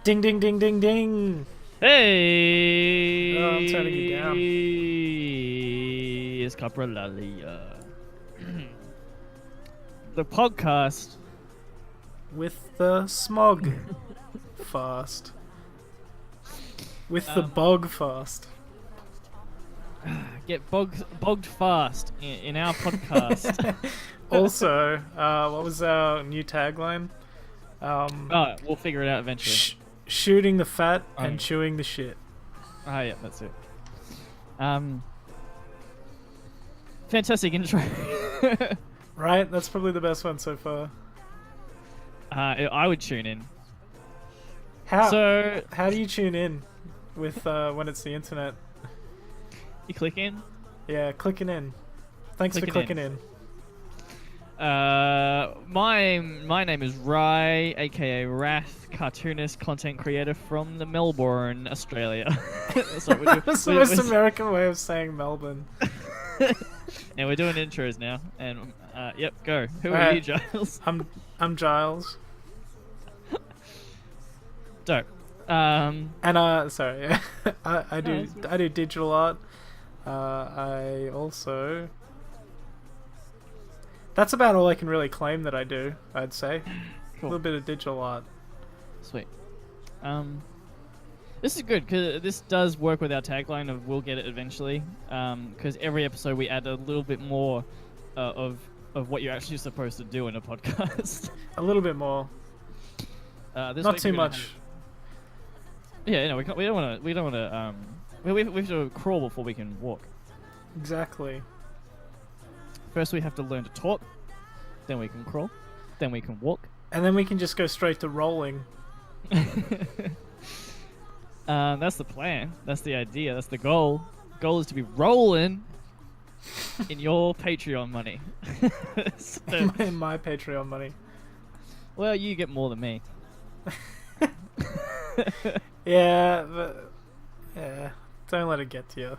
Ding, ding, ding, ding, ding. Hey! Oh, I'm turning you down. It's Coprolalia. The podcast. With the smog fast. With the bog fast. Get bogged fast in our podcast. Also, what was our new tagline? We'll figure it out eventually. Shooting the fat and chewing the shit. Yeah, that's it. Fantastic intro. Right? That's probably the best one so far. I would tune in. How So do you tune in with when it's the internet? you click in. Yeah, clicking in. Thanks for clicking in. My name is Rai, aka Wrath, cartoonist, content creator from the Melbourne, Australia. That's what we're doing. That's the most American way of saying Melbourne. And we're doing intros now. And yep, go. Who are Alright. you, Giles? I'm Giles. Dope. And sorry, I do digital art. I also. That's about all I can really claim that I do. I'd say a Cool. little bit of digital art. Sweet. This is good because this does work with our tagline of "We'll get it eventually." Because every episode we add a little bit more of what you're actually supposed to do in a podcast. A little bit more, This not week too we're gonna much. Yeah, no, we don't want to. We have to crawl before we can walk. Exactly. First, we have to learn to talk. Then we can crawl. Then we can walk. And then we can just go straight to rolling. That's the plan. That's the idea. That's the goal. Goal is to be rolling in your Patreon money. So, in my Patreon money. well, you get more than me. Yeah, but yeah. Don't let it get to you.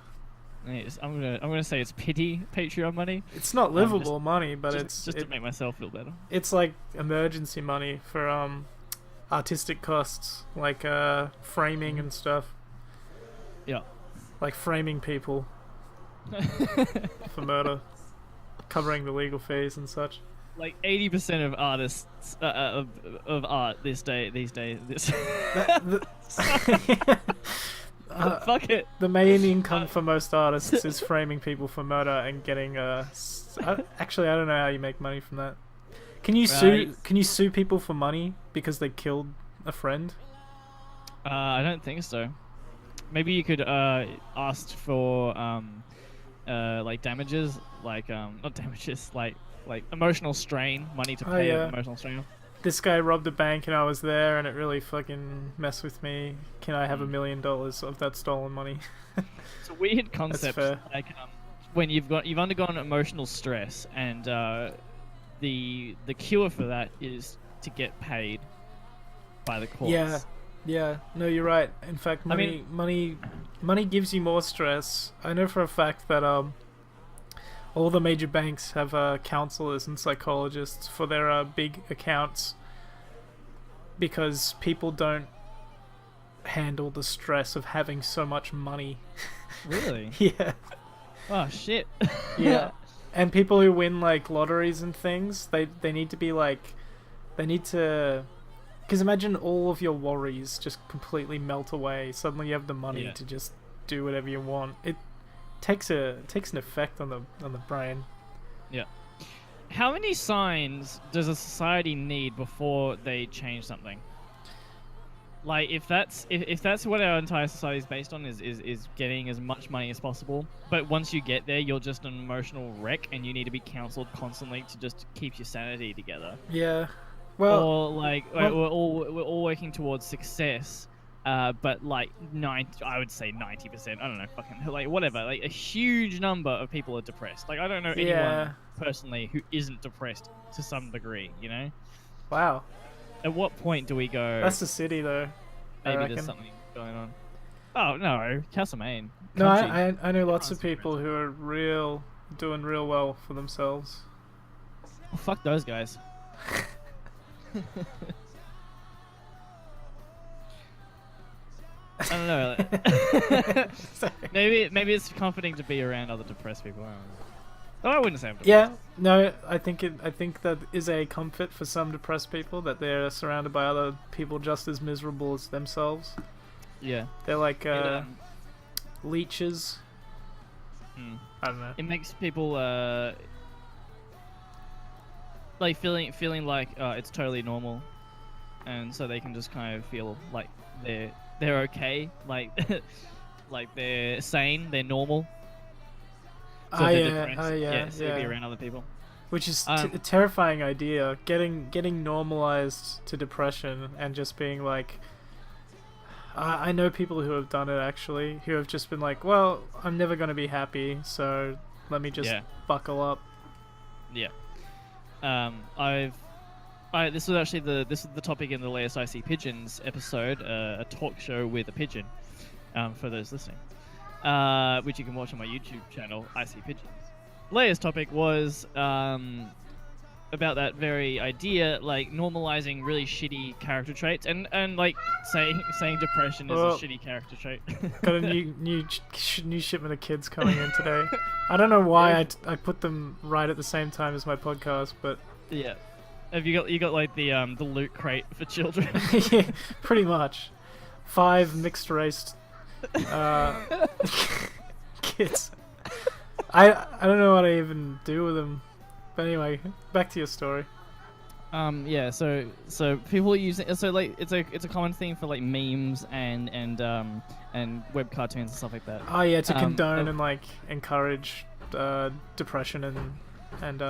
I'm gonna say it's pity Patreon money. It's not livable money, but just to make myself feel better. it's like emergency money for artistic costs, like framing and stuff, Yeah. like framing people for murder, covering the legal fees and such. Like 80% of artists of art these days. Fuck it. The main income for most artists is framing people for murder and getting actually, I don't know how you make money from that. Can you sue? Can you sue people for money because they killed a friend? I don't think so. Maybe you could ask for like damages, like not damages, like emotional strain, money to pay emotional strain. This guy robbed a bank and I was there and it really fucking messed with me. Can I have $1 million of that stolen money? It's a weird concept. fair. Like when you've undergone emotional stress, and the cure for that is to get paid by the courts. Yeah. No, you're right. In fact, money gives you more stress. I know for a fact that all the major banks have counselors and psychologists for their big accounts because people don't handle the stress of having so much money. Really? Yeah. Oh shit. Yeah. And people who win like lotteries and things, they need to be like, they need to, because imagine all of your worries just completely melt away. Suddenly you have the money to just do whatever you want. It takes an effect on the brain. Yeah. How many signs does a society need before they change something? Like if that's what our entire society is based on, is getting as much money as possible. But once you get there, you're just an emotional wreck, and you need to be counseled constantly to just keep your sanity together. Yeah. Well, or like we're all working towards success. But like I would say 90%. I don't know, fucking like whatever. Like a huge number of people are depressed. Like I don't know anyone personally who isn't depressed to some degree. You know. Wow. At what point do we go? That's the city, though. Maybe there's something going on. Oh no, Castlemaine. No, I know lots of people who are doing real well for themselves. Oh, fuck those guys. don't know. maybe it's comforting to be around other depressed people. I don't know. Oh, I wouldn't say I'm depressed. Yeah, no, I think that is a comfort for some depressed people, that they're surrounded by other people just as miserable as themselves. Yeah. They're like leeches. I don't know. It makes people like feeling like it's totally normal, and so they can just kind of feel like they're okay, like like they're sane, they're normal. So so be around other people. Which is a terrifying idea. Getting normalized to depression and just being like, I know people who have done it actually, who have just been like, well, I'm never gonna be happy, so let me just buckle up. Yeah. This was actually the topic in the latest IC Pigeons episode, a talk show with a pigeon, for those listening, which you can watch on my YouTube channel, IC Pigeons. Latest topic was about that very idea, like normalizing really shitty character traits, and like saying depression is a shitty character trait. Got a new shipment of kids coming in today. I don't know why I put them right at the same time as my podcast, but yeah. Have you got like the loot crate for children? Yeah, pretty much. 5 mixed race kids. I don't know what I even do with them. But anyway, back to your story. Yeah, so people use it, so like it's a common theme for like memes and web cartoons and stuff like that. Oh yeah, to condone and like encourage depression and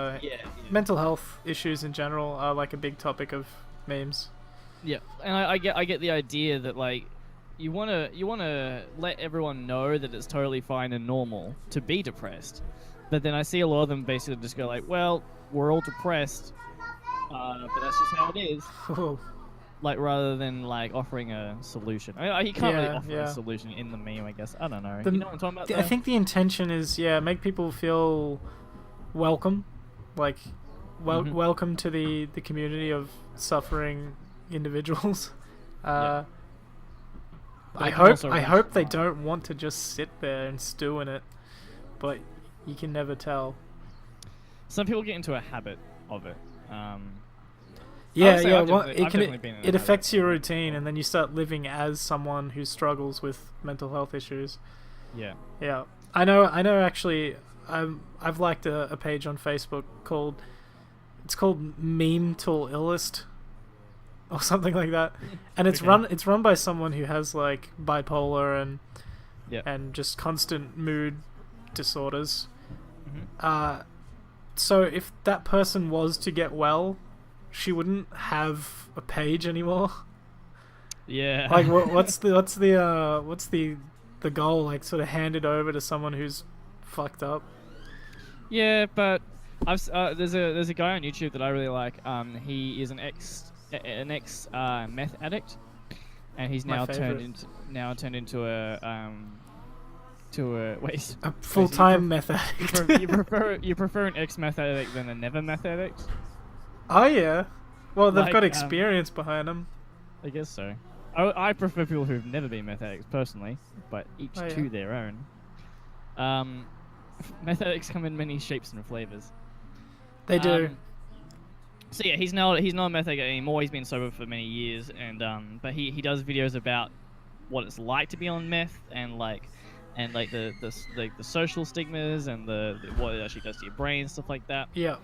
mental health issues in general are like a big topic of memes. Yeah, and I get the idea that like you wanna let everyone know that it's totally fine and normal to be depressed, but then I see a lot of them basically just go like, well, we're all depressed, but that's just how it is. Like rather than like offering a solution. I mean, you can't really offer a solution in the meme, I guess. I don't know. You know what I'm talking about? I think the intention is make people feel welcome, like welcome to the community of suffering individuals. I hope they don't want to just sit there and stew in it, but you can never tell. Some people get into a habit of it. It affects your routine, and then you start living as someone who struggles with mental health issues. Yeah. I know. Actually, I've liked a page on Facebook called Meme Till Illest, or something like that, and it's run by someone who has like bipolar and just constant mood disorders. So if that person was to get well, she wouldn't have a page anymore. Yeah. Like what's the goal? Like sort of hand it over to someone who's fucked up. Yeah, but there's a guy on YouTube that I really like. He is an ex meth addict, and he's now turned into a full-time meth addict. You prefer an ex meth addict than a never meth addict? Oh yeah, well they've got experience behind them. I guess so. I prefer people who've never been meth addicts personally, but each to their own. Meth addicts come in many shapes and flavors. They do. So yeah, he's not a meth addict anymore. He's been sober for many years, and but he does videos about what it's like to be on meth and the social stigmas and the what it actually does to your brain, stuff like that. Yeah.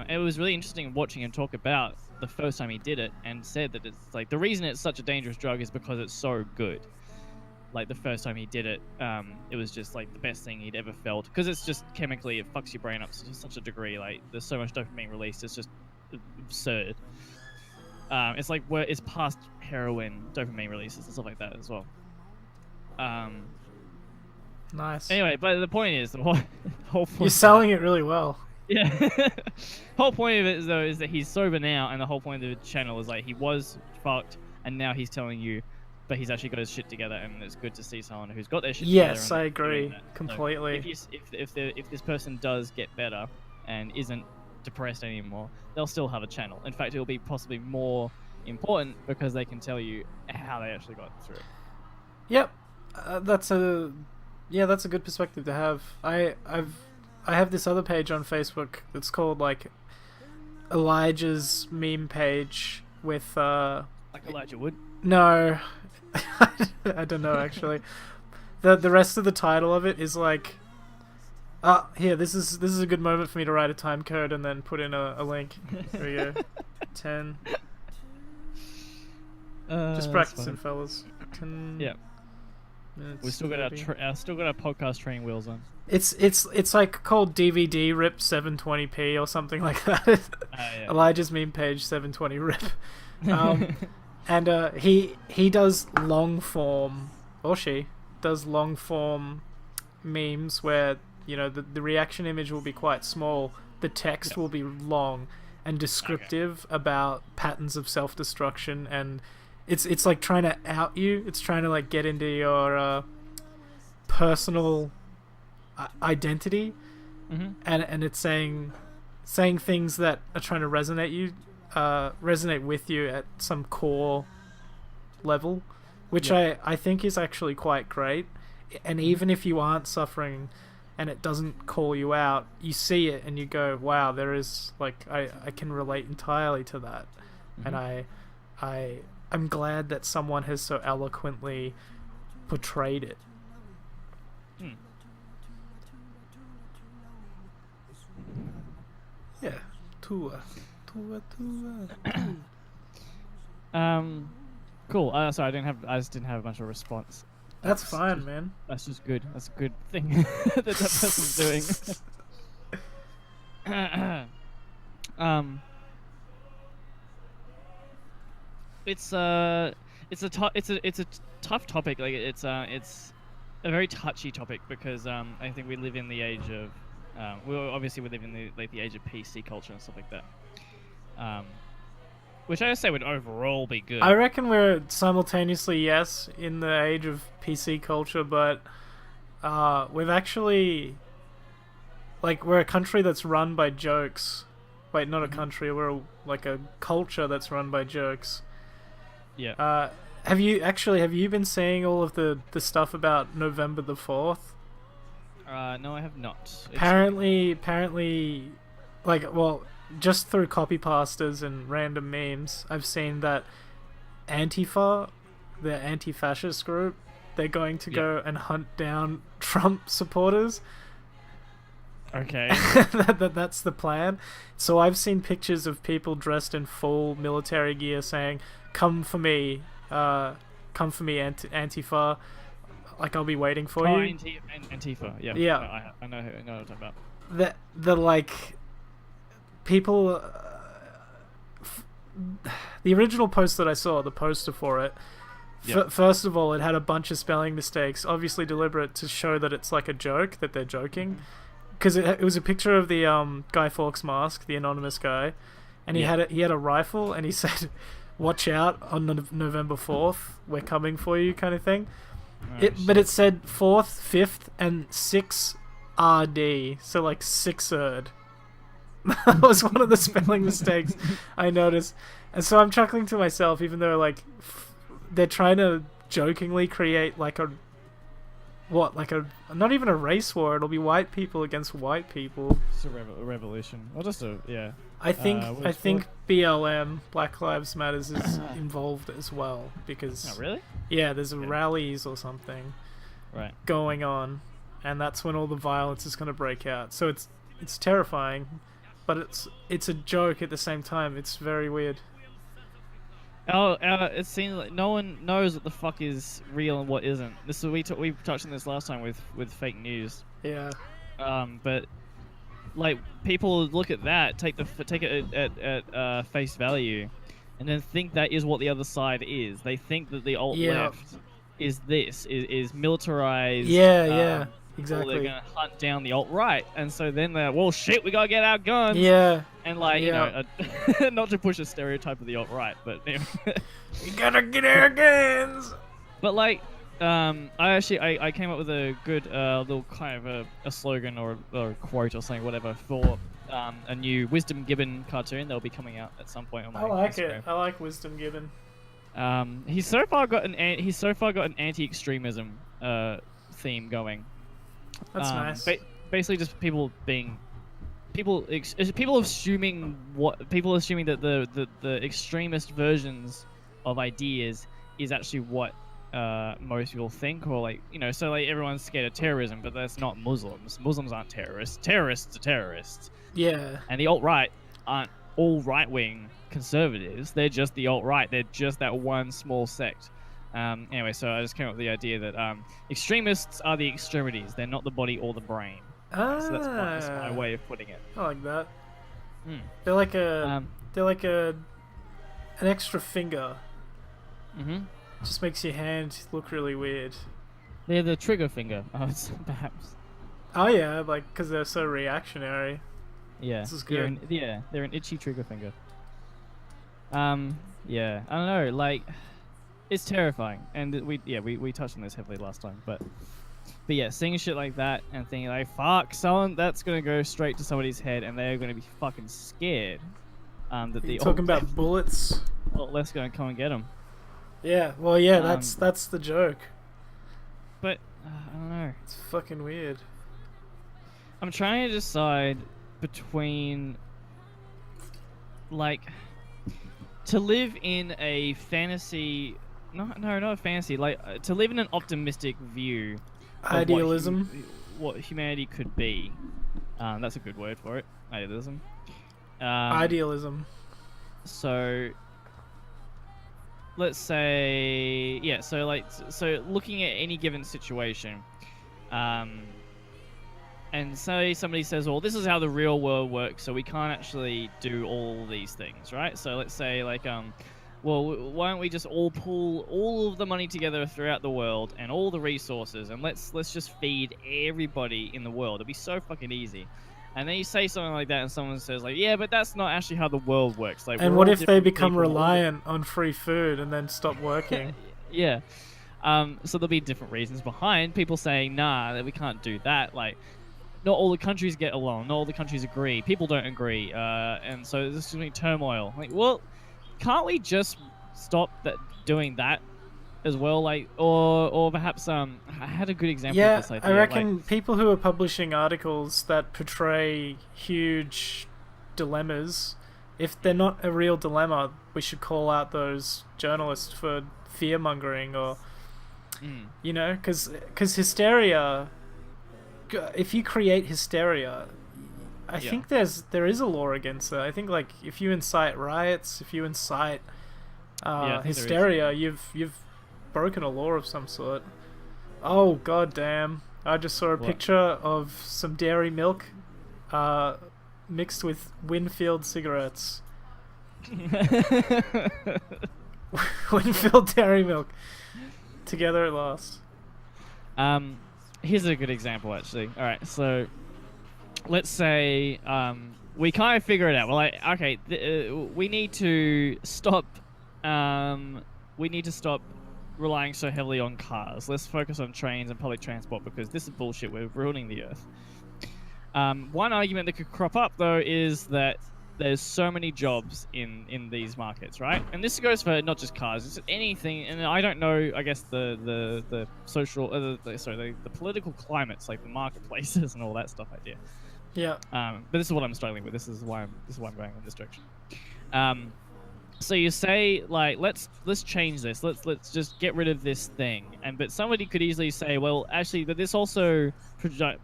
It was really interesting watching him talk about the first time he did it, and said that it's like the reason it's such a dangerous drug is because it's so good. Like the first time he did it, it was just like the best thing he'd ever felt, because it's just chemically it fucks your brain up to such a degree. Like there's so much dopamine released, it's just absurd. It's like it's past heroin dopamine releases and stuff like that as well. Nice. Anyway, but the point is, the whole point you're selling it really well. Yeah. Whole point of it is that he's sober now, and the whole point of the channel is like he was fucked, and now he's telling you, but he's actually got his shit together, and it's good to see someone who's got their shit together. Yes, I agree completely. So if this person does get better and isn't depressed anymore, they'll still have a channel. In fact, it'll be possibly more important because they can tell you how they actually got through it. Yep, that's a that's a good perspective to have. I have this other page on Facebook that's called like Elijah's meme page with Like Elijah Wood. no, I don't know actually. The rest of the title of it is like, here, this is a good moment for me to write a time code and then put in a link. Here we go. 10. Just practicing, fellas. 10 yeah. minutes. We still got our podcast training wheels on. It's like called DVD Rip 720p or something like that. Yeah. Elijah's meme page 720 Rip. And he does long form, or she does long form memes where, you know, the reaction image will be quite small, the text will be long and descriptive about patterns of self-destruction, and it's like trying to out you. It's trying to like get into your personal identity, and it's saying things that are trying to resonate with you at some core level, which I think is actually quite great. And even if you aren't suffering and it doesn't call you out, you see it and you go, wow, there is like I can relate entirely to that. And I'm glad that someone has so eloquently portrayed it. Yeah. Tua. Cool. Sorry, I just didn't have a bunch of response. That's fine, man. That's just good. That's a good thing that person's doing. It's a tough topic. Like it's a very touchy topic because I think we live in the age of we live in the age of PC culture and stuff like that. Which I say would overall be good. I reckon we're simultaneously yes in the age of PC culture, but we've actually, like, we're a country that's run by jokes. Wait, not a country. We're like a culture that's run by jokes. Yeah. Have you been seeing all of the stuff about November the 4th? No, I have not. Apparently, like, well, just through copy pastas and random memes, I've seen that Antifa, the anti-fascist group, they're going to go and hunt down Trump supporters. Okay. That's the plan. So I've seen pictures of people dressed in full military gear saying, come for me, Antifa. Like, I'll be waiting for you. Antifa, yeah. Yeah. I know what you're talking about. The like, people... the original post that I saw, the poster for it, first of all, it had a bunch of spelling mistakes, obviously deliberate to show that it's like a joke, that they're joking. Because it was a picture of the Guy Fawkes mask, the anonymous guy, and he had a rifle, and he said, "Watch out on November 4th, we're coming for you," kind of thing. But it said 4th, 5th, and 6 RD, so like sixerd. That was one of the spelling mistakes I noticed, and so I'm chuckling to myself, even though like they're trying to jokingly create like not even a race war. It'll be white people against white people. It's a revolution. Or just I think BLM, Black Lives Matters, is involved as well because. Oh, really? Yeah, there's rallies or something. Right. Going on, and that's when all the violence is going to break out. So it's terrifying, but it's a joke at the same time. It's very weird. It seems like no one knows what the fuck is real and what isn't. This is we touched on this last time with fake news. Yeah. But like people look at that, take it at face value, and then think that is what the other side is. They think that the alt left is militarized. Yeah. Exactly. Or they're gonna hunt down the alt right, and so then they're, well, shit, we gotta get our guns. Yeah. And like, you know, not to push a stereotype of the alt right, but you know. We gotta get our guns. But like, I came up with a good little kind of a slogan or a quote or something, whatever, for a new Wisdom Gibbon cartoon that'll be coming out at some point on my I like Instagram. it. I like Wisdom Gibbon. He's so far got an anti-extremism theme going. That's nice. Basically, just people assuming that the extremist versions of ideas is actually what most people think, or like, you know, so like everyone's scared of terrorism, but that's not Muslims. Muslims aren't terrorists. Terrorists are terrorists. Yeah. And the alt-right aren't all right-wing conservatives. They're just the alt-right. They're just that one small sect. Anyway, so I just came up with the idea that extremists are the extremities. They're not the body or the brain. So that's my way of putting it. I like that. Mm. They're like an extra finger. Mm-hmm. Just makes your hand look really weird. They're the trigger finger, perhaps. Oh yeah, like because they're so reactionary. Yeah. This is good. They're an itchy trigger finger. Yeah, I don't know, like, it's terrifying, and we touched on this heavily last time, but yeah, seeing shit like that and thinking like, fuck, that's gonna go straight to somebody's head, and they're gonna be fucking scared. That the talking about bullets. Let's go and come and get them. Yeah, well, yeah, that's the joke. But I don't know. It's fucking weird. I'm trying to decide between, like, to live in a fantasy. Not a fantasy. Like, to live in an optimistic view. Idealism. What humanity could be. That's a good word for it. Idealism. Idealism. So, let's say, yeah. So looking at any given situation, and say somebody says, "Well, this is how the real world works, so we can't actually do all these things, right?" So let's say, like, well, why don't we just all pool all of the money together throughout the world and all the resources, and let's just feed everybody in the world. It'd be so fucking easy. And then you say something like that, and someone says, like, "Yeah, but that's not actually how the world works." Like, and what if they become reliant on free food and then stop working? Yeah. So there'll be different reasons behind people saying, "Nah, that we can't do that." Like, not all the countries get along. Not all the countries agree. People don't agree. And so there's just going to be turmoil. Like, well, can't we just stop doing that as well? Like, or perhaps I had a good example of this idea. I reckon people who are publishing articles that portray huge dilemmas, if they're not a real dilemma, we should call out those journalists for fear-mongering, or you know, because hysteria, if you create hysteria, I think there is a law against that. I think, like, if you incite riots, if you incite hysteria, you've broken a law of some sort. Oh, god damn. I just saw a picture of some dairy milk mixed with Winfield cigarettes. Winfield dairy milk. Together at last. Here's a good example, actually. All right, so let's say we kind of figure it out. We're like, okay, we need to stop. We need to stop relying so heavily on cars. Let's focus on trains and public transport, because this is bullshit. We're ruining the earth. One argument that could crop up, though, is that there's so many jobs in these markets, right? And this goes for not just cars, it's anything. And I don't know, I guess the social, the political climates, like the marketplaces and all that stuff. Idea. Yeah. But this is what I'm struggling with. This is why I'm going in this direction. So you say, like, let's change this. Let's just get rid of this thing. But somebody could easily say, well, actually, but this also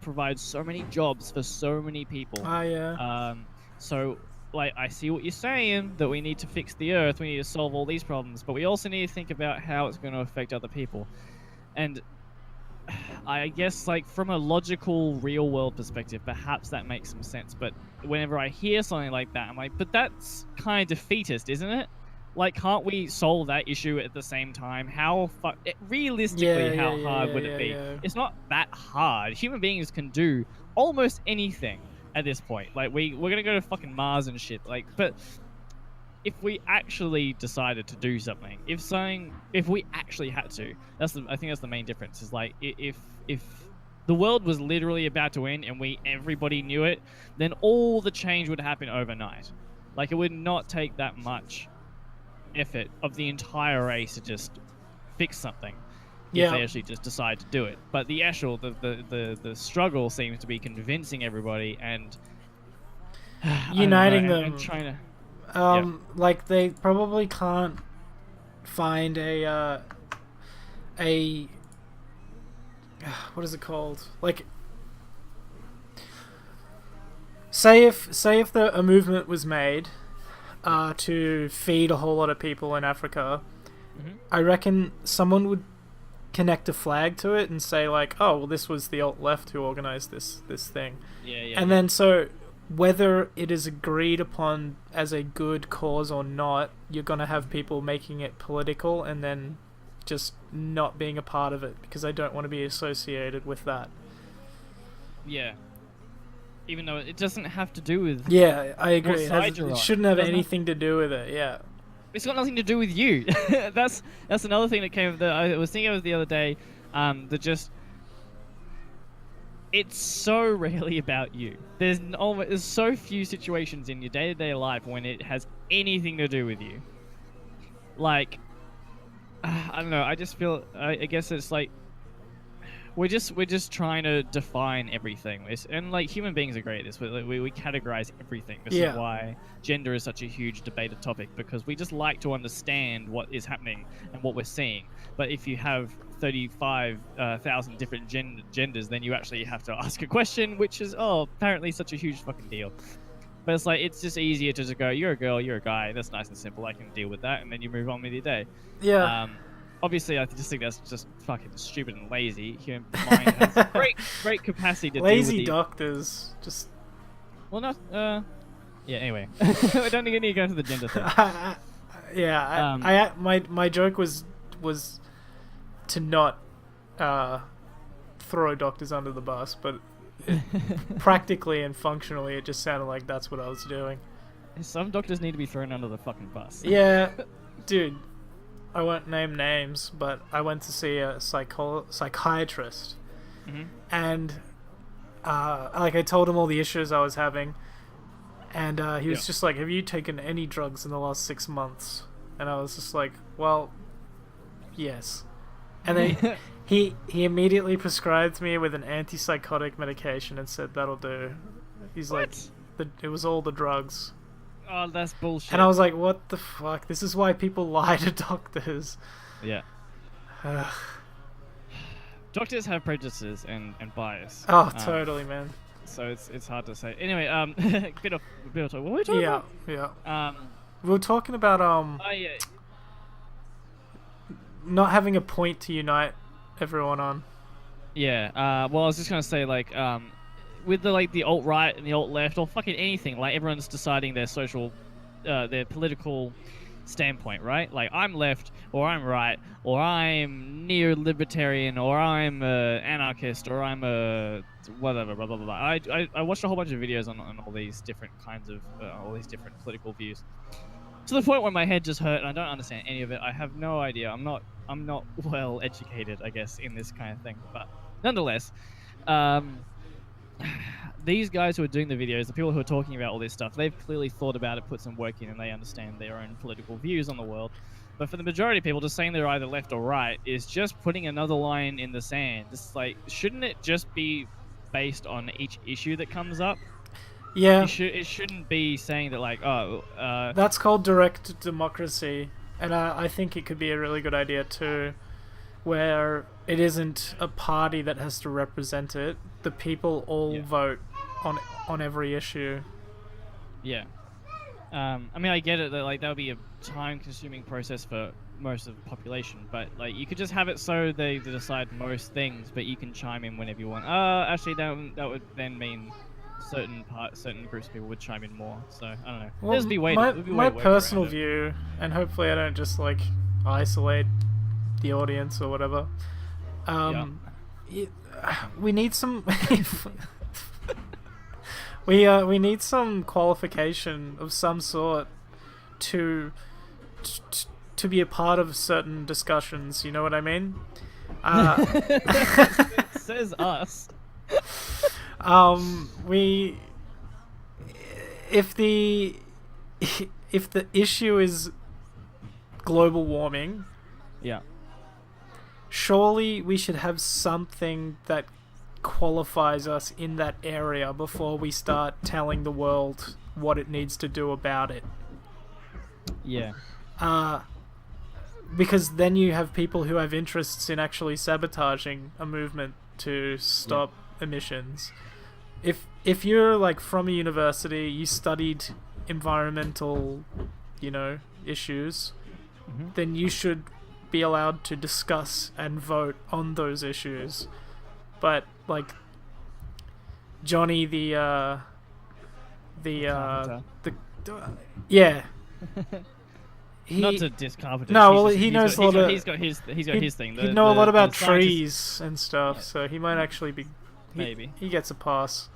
provides so many jobs for so many people. Yeah. So, like, I see what you're saying, that we need to fix the earth, we need to solve all these problems, but we also need to think about how it's going to affect other people. And I guess, like, from a logical, real-world perspective, perhaps that makes some sense. But whenever I hear something like that, I'm like, but that's kind of defeatist, isn't it? Like, can't we solve that issue at the same time? Realistically, how hard would it be? Yeah. It's not that hard. Human beings can do almost anything at this point. Like, we're gonna go to fucking Mars and shit. Like, but if we actually decided to do something, if we actually had to, I think that's the main difference. Is like, if the world was literally about to end and everybody knew it, then all the change would happen overnight. Like, it would not take that much effort of the entire race to just fix something if Yeah. they actually just decide to do it. But the actual the struggle seems to be convincing everybody and Uniting them. and trying to like they probably can't find a what is it called? Like, say if a movement was made to feed a whole lot of people in Africa, I reckon someone would connect a flag to it and say like, oh, well, this was the alt left who organized this thing. And then so whether it is agreed upon as a good cause or not, you're gonna have people making it political and then just not being a part of it because I don't want to be associated with that. Yeah. Even though it doesn't have to do with... Yeah, I agree. It shouldn't have anything to do with it, yeah. It's got nothing to do with you. That's another thing that came... That I was thinking of the other day, that just... It's so rarely about you. There's so few situations in your day-to-day life when it has anything to do with you. Like... I don't know, I just feel... I guess it's like... We're just trying to define everything, and like human beings are great at this. We categorize everything. This is why gender is such a huge debated topic, because we just like to understand what is happening and what we're seeing. But if you have 35,000 different genders, then you actually have to ask a question, which is apparently such a huge fucking deal. But it's like it's just easier to just go, you're a girl, you're a guy. That's nice and simple. I can deal with that, and then you move on with your day. Yeah. Obviously, I just think that's just fucking stupid and lazy. Human mind has great capacity to lazy deal with doctors, just... Well, not... Yeah, anyway. I don't think I need to go into the gender thing. Yeah, my joke was to not throw doctors under the bus, but practically and functionally, it just sounded like that's what I was doing. Some doctors need to be thrown under the fucking bus. Yeah, dude. I won't name names, but I went to see a psychiatrist, and like I told him all the issues I was having, and he was just like, "Have you taken any drugs in the last 6 months?" And I was just like, "Well, yes." And then he immediately prescribed me with an antipsychotic medication and said that'll do. He's like, it was all the drugs. Oh, that's bullshit. And I was like, what the fuck? This is why people lie to doctors. Yeah. Doctors have prejudices and bias. Oh, totally, man. So it's hard to say. Anyway, bit of talk. What were we talking about? Yeah. We were talking about not having a point to unite everyone on. Yeah. Well, I was just gonna say like with the alt right and the alt left or fucking anything, like everyone's deciding their social, their political standpoint, right? Like I'm left or I'm right or I'm neo-libertarian or I'm a anarchist or I'm a whatever, blah blah blah. I watched a whole bunch of videos on all these different kinds of all these different political views, to the point where my head just hurt and I don't understand any of it. I have no idea. I'm not well educated, I guess, in this kind of thing, but nonetheless. These guys who are doing the videos, the people who are talking about all this stuff, they've clearly thought about it, put some work in, and they understand their own political views on the world. But for the majority of people, just saying they're either left or right is just putting another line in the sand. It's like, shouldn't it just be based on each issue that comes up? Yeah. It shouldn't be saying that, like, that's called direct democracy, and I think it could be a really good idea too, where it isn't a party that has to represent it. The people all vote on every issue. Yeah. I mean, I get it that like that would be a time-consuming process for most of the population, but like you could just have it so they decide most things, but you can chime in whenever you want. Actually, that would then mean certain groups of people would chime in more. So I don't know. Well, my personal view, and hopefully I don't just like isolate the audience or whatever. We need some we need some qualification of some sort to be a part of certain discussions, you know what I mean? Says us. If the issue is global warming, Yeah. surely we should have something that qualifies us in that area before we start telling the world what it needs to do about it. Yeah. Because then you have people who have interests in actually sabotaging a movement to stop emissions. If you're like from a university, you studied environmental, issues, then you should be allowed to discuss and vote on those issues. But like Johnny the yeah. Not to diss Carpenter. No, well, he knows a lot of. He's got his thing. He'd know a lot about trees and stuff, so he might actually be. Maybe he gets a pass.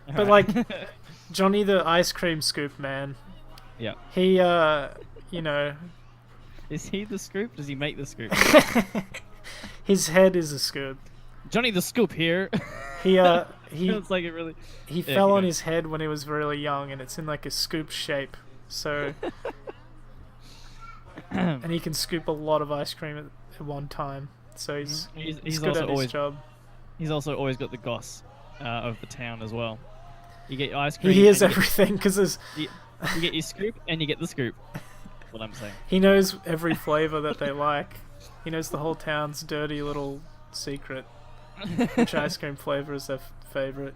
All But right. like Johnny the ice cream scoop man. Yeah. He Is he the scoop? Does he make the scoop? his head is a scoop. Johnny the scoop here. He It's like it really. he fell on his head when he was really young, and it's in like a scoop shape. So. And he can scoop a lot of ice cream at one time, so he's good also at always his job. He's also always got the goss of the town as well. You get ice cream. He hears everything because there's. You get your scoop and you get the scoop. What I'm saying. He knows every flavor that they like. He knows the whole town's dirty little secret. Which ice cream flavor is their favorite?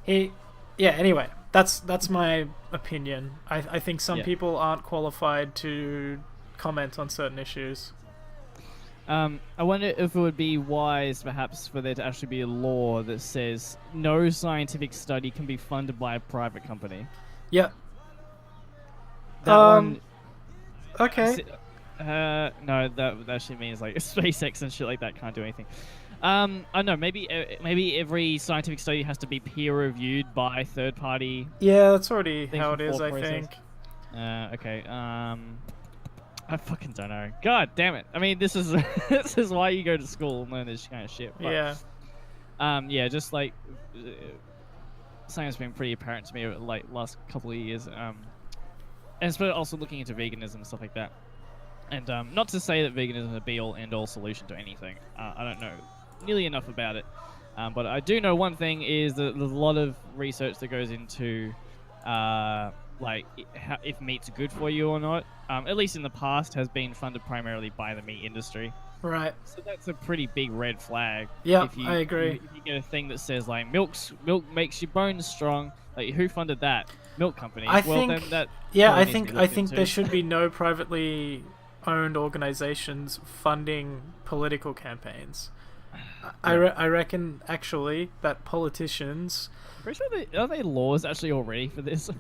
Anyway, that's my opinion. I think some people aren't qualified to comment on certain issues. I wonder if it would be wise, perhaps, for there to actually be a law that says no scientific study can be funded by a private company. Yeah. That one. Okay. No, that actually means like SpaceX and shit like that can't do anything. I don't know. Maybe every scientific study has to be peer reviewed by third party. Yeah, that's already how it is, I think. Okay. I fucking don't know. God damn it! I mean, this is this is why you go to school and learn this kind of shit. But, yeah. Just like something's been pretty apparent to me like last couple of years. And also looking into veganism and stuff like that. And not to say that veganism is a be-all, end-all solution to anything. I don't know nearly enough about it. But I do know one thing is that there's a lot of research that goes into if meat's good for you or not. At least in the past, has been funded primarily by the meat industry. Right. So that's a pretty big red flag. Yeah, I agree. If you get a thing that says like milk makes your bones strong, like who funded that? Milk company. I think there should be no privately owned organizations funding political campaigns. I reckon actually that politicians. Pretty sure are they laws actually already for this?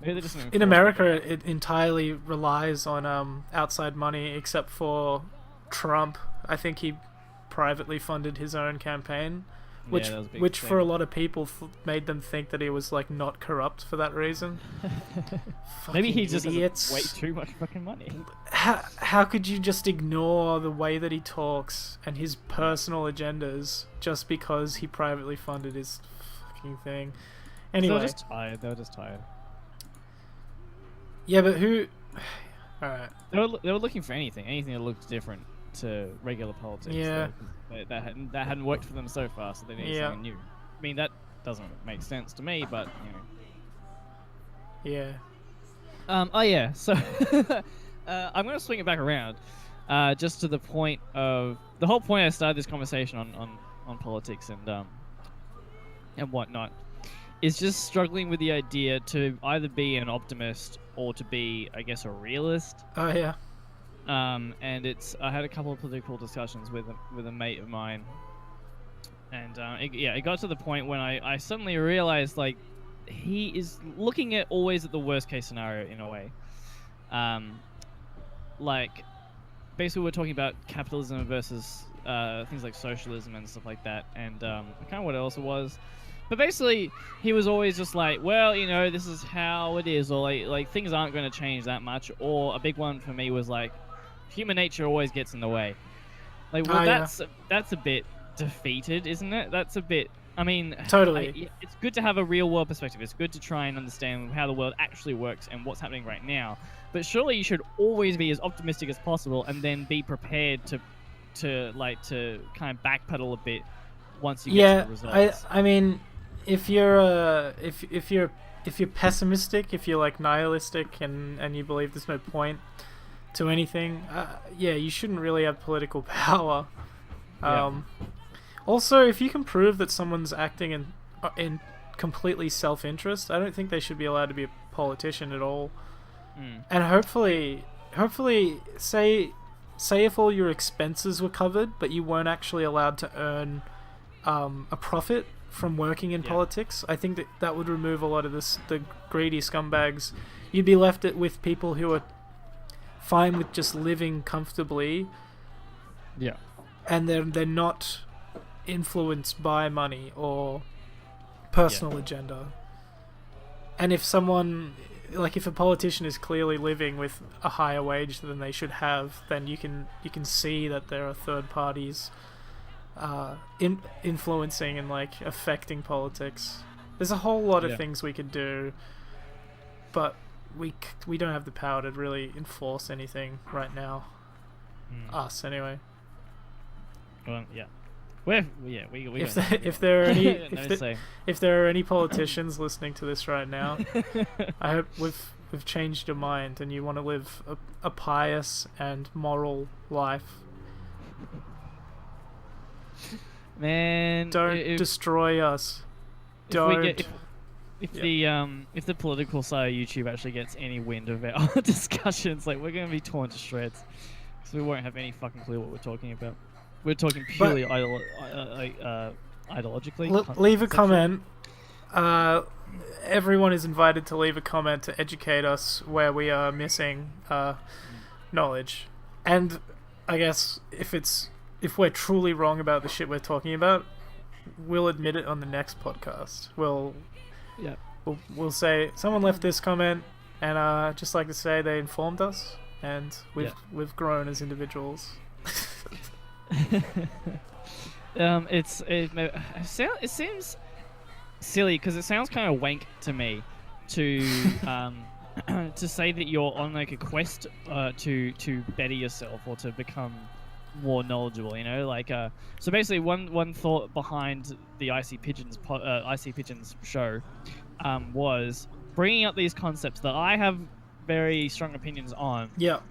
Maybe just in America, it entirely relies on outside money, except for Trump. I think he privately funded his own campaign, which for a lot of people made them think that he was like not corrupt for that reason. Maybe he just idiots. has way too much fucking money. How could you just ignore the way that he talks and his personal agendas just because he privately funded his fucking thing? Anyway, they were just tired. Yeah, but who? All right. They were looking for anything that looked different to regular politics. Yeah. That hadn't worked for them so far, so they needed something new. I mean, that doesn't make sense to me, but Yeah. So I'm gonna swing it back around, just to the point of the whole point I started this conversation on politics and whatnot. Is just struggling with the idea to either be an optimist or to be, I guess, a realist. Oh yeah. And I had a couple of political discussions with a mate of mine, and it got to the point when I suddenly realized like he is looking at always at the worst case scenario in a way. Like basically we're talking about capitalism versus things like socialism and stuff like that, and kind of what else it was. But basically, he was always just like, well, this is how it is, or like things aren't going to change that much. Or a big one for me was like, human nature always gets in the way. Like, well, that's a bit defeated, isn't it? That's a bit I mean, Totally. it's good to have a real world perspective. It's good to try and understand how the world actually works and what's happening right now. But surely you should always be as optimistic as possible, and then be prepared to kind of backpedal a bit once you get to the results. I mean, if you're if you're pessimistic, if you're like nihilistic, and you believe there's no point to anything, yeah, you shouldn't really have political power. Also, if you can prove that someone's acting in completely self-interest, I don't think they should be allowed to be a politician at all. And hopefully, say if all your expenses were covered, but you weren't actually allowed to earn a profit from working in politics, I think that would remove a lot of the greedy scumbags. You'd be left with people who are fine with just living comfortably. Yeah. And they're not influenced by money or personal agenda. And if someone, like if a politician is clearly living with a higher wage than they should have, then you can see that there are third parties influencing and like affecting politics. There's a whole lot of things we could do, but we don't have the power to really enforce anything right now. Us anyway. Well, yeah. If there are any politicians listening to this right now, I hope we've changed your mind and you want to live a pious and moral life. Man, don't destroy us. Don't. If the political side of YouTube actually gets any wind of our discussions, like we're going to be torn to shreds, because we won't have any fucking clue what we're talking about. We're talking purely ideologically. Leave a comment. Everyone is invited to leave a comment to educate us where we are missing knowledge. And I guess if we're truly wrong about the shit we're talking about, we'll admit it on the next podcast. We'll say someone left this comment, and I'd just like to say they informed us, and we've grown as individuals. It seems silly because it sounds kind of wank to me to to say that you're on like a quest to better yourself or to become more knowledgeable. You know, like so basically one thought behind the IC Pigeons show was bringing up these concepts that I have very strong opinions on. Yeah.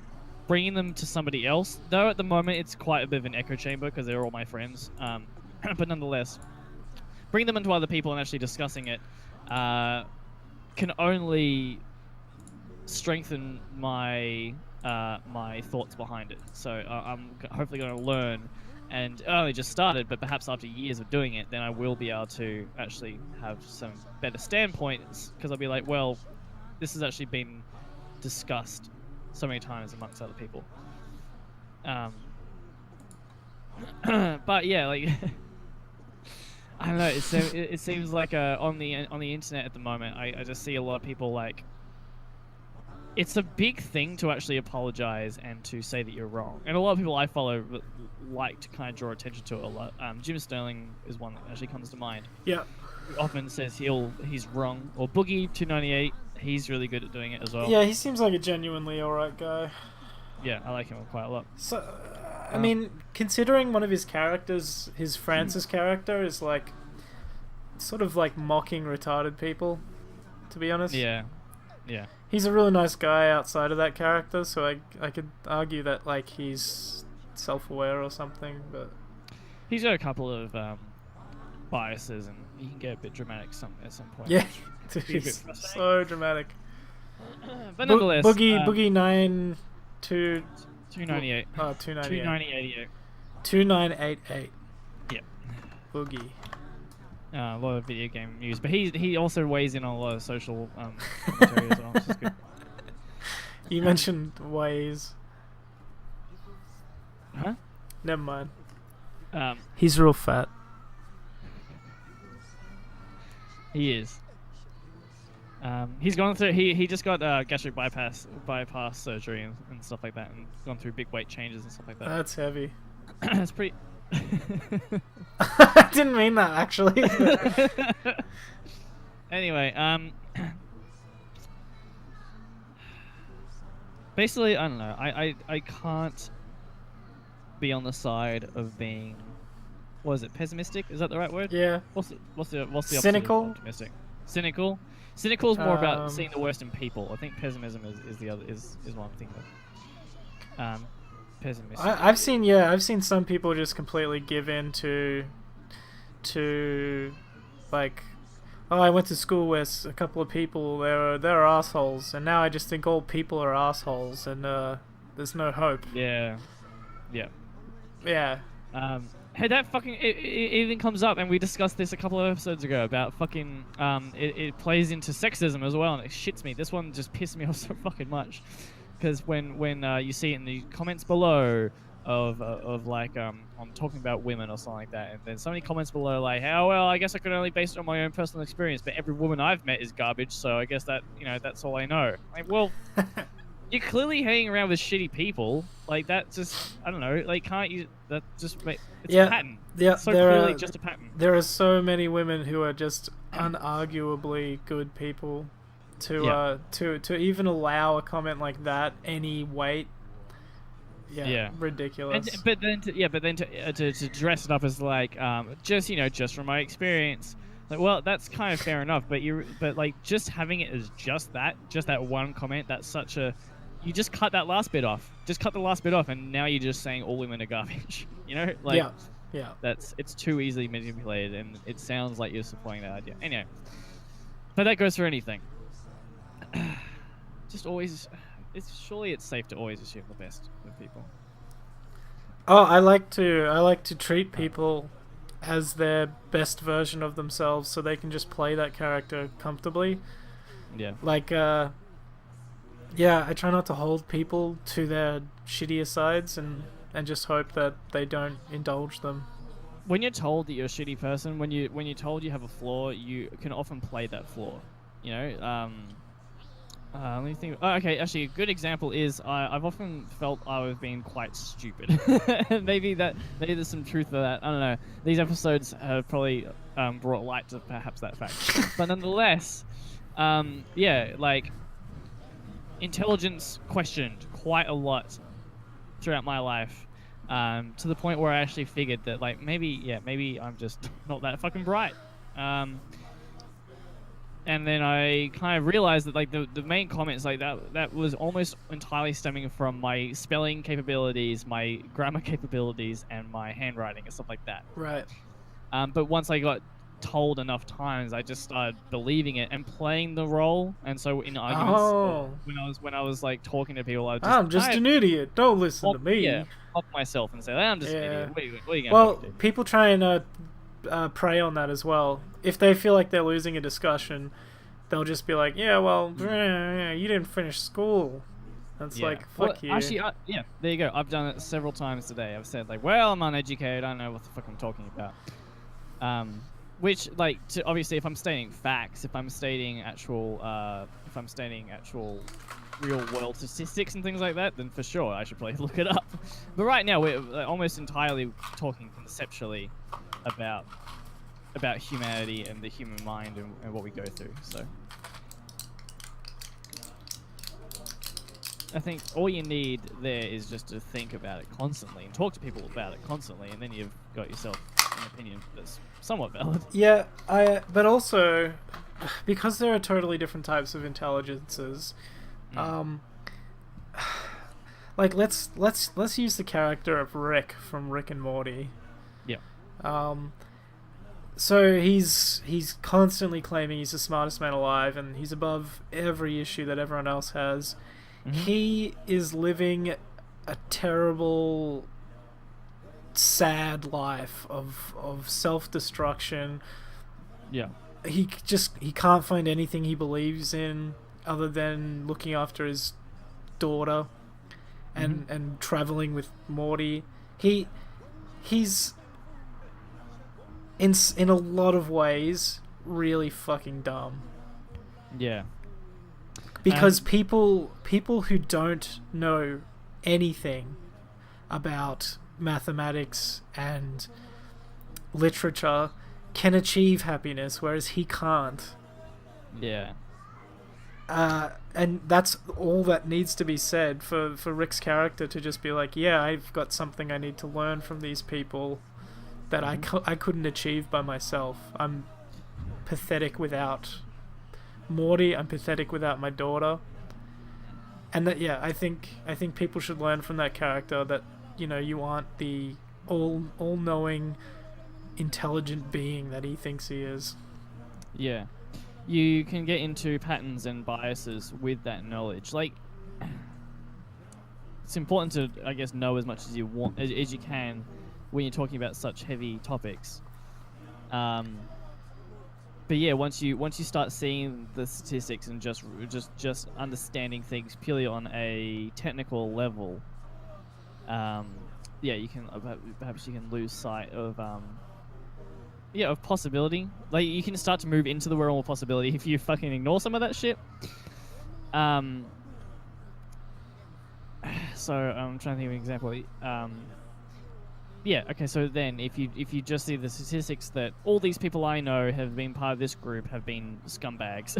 Bringing them to somebody else, though at the moment it's quite a bit of an echo chamber because they're all my friends, but nonetheless, bringing them into other people and actually discussing it can only strengthen my my thoughts behind it. So I'm hopefully going to learn, and I only just started, but perhaps after years of doing it, then I will be able to actually have some better standpoints, because I'll be like, well, this has actually been discussed so many times amongst other people. But yeah, like I don't know. It seems like on the internet at the moment, I just see a lot of people like. It's a big thing to actually apologize and to say that you're wrong, and a lot of people I follow like to kind of draw attention to it a lot. Jim Sterling is one that actually comes to mind. Yeah. He often says he's wrong, or Boogie298. He's really good at doing it as well. Yeah, he seems like a genuinely alright guy. Yeah, I like him quite a lot. So, I mean, considering one of his characters, his Francis character, is like sort of like mocking retarded people, to be honest. Yeah. He's a really nice guy outside of that character, so I could argue that like he's self-aware or something, but he's got a couple of biases, and he can get a bit dramatic at some point. Yeah, he's so dramatic. But nonetheless, Boogie 298. Oh, 298. 2988. Yep. Boogie. A lot of video game news, but he also weighs in on a lot of social commentary as well, which is good. You mentioned Waze. Huh? Never mind. He's real fat. He is. He's gone through. He just got gastric bypass surgery and stuff like that, and gone through big weight changes and stuff like that. That's heavy. It's I didn't mean that actually. Anyway, basically, I don't know. I can't be on the side of being, what is it, pessimistic? Is that the right word? Yeah. What's the opposite Cynical? of optimistic? Cynical. Cynical is more about Um, seeing the worst in people. I think pessimism is the other is what I'm thinking of. Pessimistic. I've seen some people just completely give in to like, oh, I went to school with a couple of people, they're assholes, and now I just think all people are assholes, and there's no hope. Yeah. Yeah. Yeah. Hey, that fucking it even comes up, and we discussed this a couple of episodes ago about fucking it plays into sexism as well, and it shits me. This one just pissed me off so fucking much, because when you see it in the comments below of like I'm talking about women or something like that, and then so many comments below like, oh well, I guess I could only base it on my own personal experience, but every woman I've met is garbage, so I guess that that's all I know. Like, well. You're clearly hanging around with shitty people. Like, that just, I don't know, like, can't you, that just make, it's a pattern. Yeah, it's so clearly just a pattern. There are so many women who are just unarguably good people to even allow a comment like that any weight. Yeah. Ridiculous. But then to dress it up as like, just from my experience. Like, well, that's kind of fair enough, but like just having it as just that one comment, that's such a, you just cut that last bit off. Just cut the last bit off, and now you're just saying all women are garbage. You know, like, yeah. It's too easily manipulated, and it sounds like you're supporting that idea. Anyway, but that goes for anything. Just always, surely it's safe to always assume the best of people. Oh, I like to treat people as their best version of themselves, so they can just play that character comfortably. Yeah. Like, I try not to hold people to their shittier sides, and just hope that they don't indulge them. When you're told that you're a shitty person, when you're told you have a flaw, you can often play that flaw. You know. Let me think. Oh, okay, actually, a good example is I've often felt I was being quite stupid. maybe there's some truth to that. I don't know. These episodes have probably brought light to perhaps that fact. But nonetheless, like, intelligence questioned quite a lot throughout my life, to the point where I actually figured that, like, maybe I'm just not that fucking bright. And then I kind of realized that, like, the main comments, like, that was almost entirely stemming from my spelling capabilities, my grammar capabilities, and my handwriting and stuff like that. Right. But once I got told enough times, I just started believing it and playing the role. And so in arguments, when I was like talking to people, I'm just an idiot. Don't listen to me. Yeah, off myself and say, I'm just an idiot. What are you well, gonna do? People try and prey on that as well. If they feel like they're losing a discussion, they'll just be like, yeah, well, you didn't finish school. That's like, fuck you. Actually, there you go. I've done it several times today. I've said, like, well, I'm uneducated. I don't know what the fuck I'm talking about. Which, like, obviously, if I'm stating facts, if I'm stating actual real world statistics and things like that, then for sure I should probably look it up. But right now, we're almost entirely talking conceptually about humanity and the human mind and what we go through. So I think all you need there is just to think about it constantly and talk to people about it constantly, and then you've got yourself an opinion that's somewhat valid. Yeah, but also, because there are totally different types of intelligences, like, let's use the character of Rick from Rick and Morty. Yeah. So he's constantly claiming he's the smartest man alive, and he's above every issue that everyone else has. Mm-hmm. He is living a terrible, sad life of self-destruction. Yeah. He can't find anything he believes in other than looking after his daughter and traveling with Morty. He's in a lot of ways really fucking dumb. Yeah. Because people who don't know anything about mathematics and literature can achieve happiness, whereas he can't. Yeah. And that's all that needs to be said for Rick's character to just be like, yeah, I've got something I need to learn from these people that I couldn't achieve by myself. I'm pathetic without Morty. I'm pathetic without my daughter. And that, yeah, I think people should learn from that character that, you know, you aren't the all-knowing, intelligent being that he thinks he is. Yeah. You can get into patterns and biases with that knowledge. Like, it's important to, I guess, know as much as you want, as you can, when you're talking about such heavy topics. But yeah, once you start seeing the statistics and just understanding things purely on a technical level, yeah, you can perhaps you can lose sight of of possibility. Like, you can start to move into the realm of possibility if you fucking ignore some of that shit. So I'm trying to think of an example. Yeah, okay, so then if you just see the statistics that all these people I know have been part of this group have been scumbags,